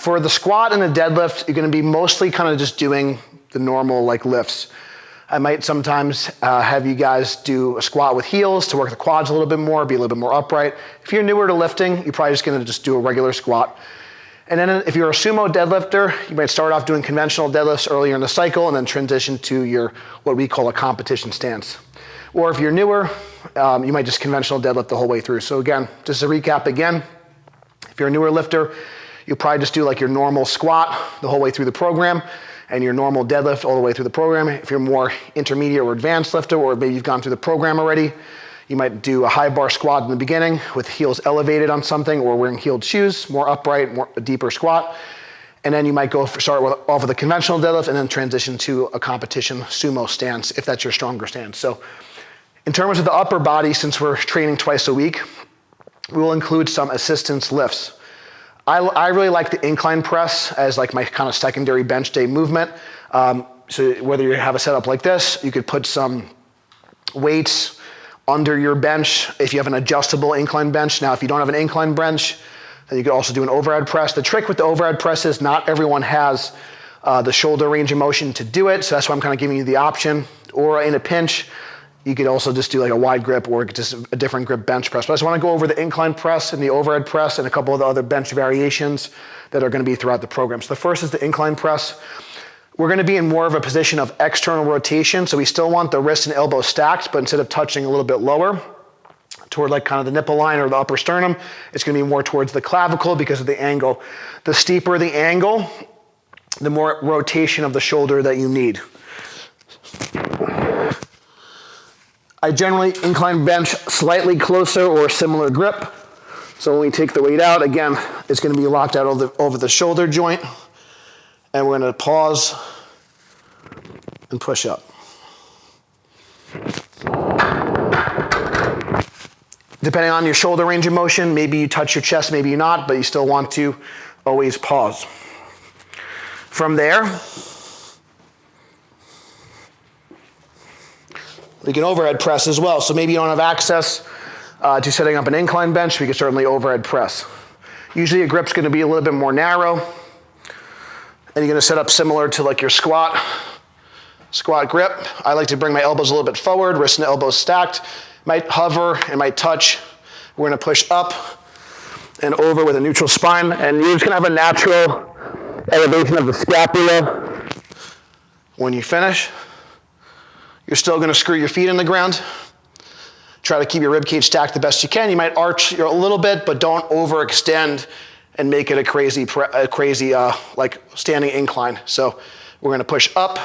For the squat and the deadlift, you're gonna be mostly kind of just doing the normal like lifts. I might sometimes have you guys do a squat with heels to work the quads a little bit more, be a little bit more upright. If you're newer to lifting, you're probably just gonna just do a regular squat. And then if you're a sumo deadlifter, you might start off doing conventional deadlifts earlier in the cycle and then transition to your, what we call a competition stance. Or if you're newer, you might just conventional deadlift the whole way through. So again, just to recap again, if you're a newer lifter, you'll probably just do like your normal squat the whole way through the program and your normal deadlift all the way through the program. If you're more intermediate or advanced lifter, or maybe you've gone through the program already, you might do a high bar squat in the beginning with heels elevated on something or wearing heeled shoes, more upright, a deeper squat. And then you might start off with a conventional deadlift and then transition to a competition sumo stance if that's your stronger stance. So in terms of the upper body, since we're training twice a week, we will include some assistance lifts. I really like the incline press as like my kind of secondary bench day movement. So whether you have a setup like this, you could put some weights under your bench if you have an adjustable incline bench. Now, if you don't have an incline bench, then you could also do an overhead press. The trick with the overhead press is not everyone has the shoulder range of motion to do it, so that's why I'm kind of giving you the option. Or in a pinch, you could also just do like a wide grip or just a different grip bench press. But I just want to go over the incline press and the overhead press and a couple of the other bench variations that are going to be throughout the program. So the first is the incline press. We're going to be in more of a position of external rotation. So we still want the wrist and elbow stacked, but instead of touching a little bit lower toward like kind of the nipple line or the upper sternum, it's going to be more towards the clavicle because of the angle. The steeper the angle, the more rotation of the shoulder that you need. I generally incline bench slightly closer or similar grip. So when we take the weight out, again, it's going to be locked out over the shoulder joint. And we're going to pause and push up. Depending on your shoulder range of motion, maybe you touch your chest, maybe you not, but you still want to always pause. From there, we can overhead press as well. So maybe you don't have access to setting up an incline bench, we can certainly overhead press. Usually your grip's going to be a little bit more narrow, and you're going to set up similar to like your squat grip. I like to bring my elbows a little bit forward, wrist and elbows stacked. Might hover and might touch. We're going to push up and over with a neutral spine, and you're just going to have a natural elevation of the scapula. When you finish, you're still going to screw your feet in the ground. Try to keep your rib cage stacked the best you can. You might arch a little bit, but don't overextend and make it a crazy like standing incline. So we're going to push up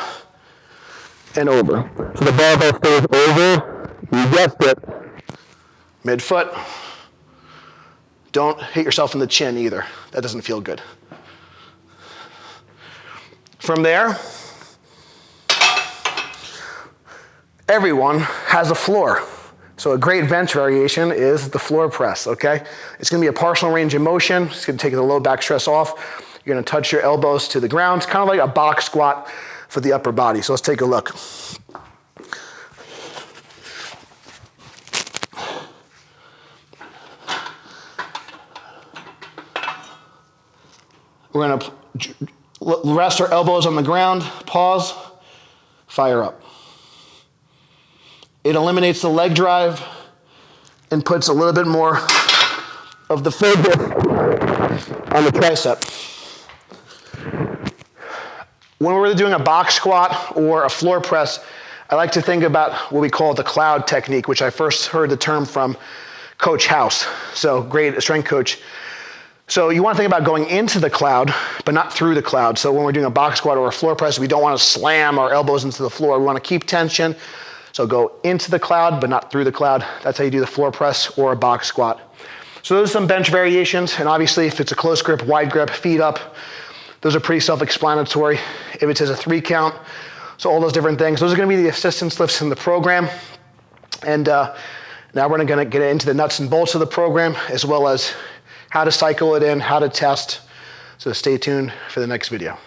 and over. So the barbell stays over. You guessed it. Mid-foot. Don't hit yourself in the chin either. That doesn't feel good. From there, everyone has a floor. So a great bench variation is the floor press, okay? It's gonna be a partial range of motion. It's gonna take the low back stress off. You're gonna touch your elbows to the ground. It's kind of like a box squat for the upper body. So let's take a look. We're gonna rest our elbows on the ground, pause, fire up. It eliminates the leg drive and puts a little bit more of the focus on the tricep. When we're doing a box squat or a floor press, I like to think about what we call the cloud technique, which I first heard the term from Coach House. So great strength coach. So you want to think about going into the cloud, but not through the cloud. So when we're doing a box squat or a floor press, we don't want to slam our elbows into the floor. We want to keep tension. So go into the cloud, but not through the cloud. That's how you do the floor press or a box squat. So those are some bench variations. And obviously, if it's a close grip, wide grip, feet up, those are pretty self-explanatory. If it says a 3 count, so all those different things. Those are going to be the assistance lifts in the program. And now we're going to get into the nuts and bolts of the program, as well as how to cycle it in, how to test. So stay tuned for the next video.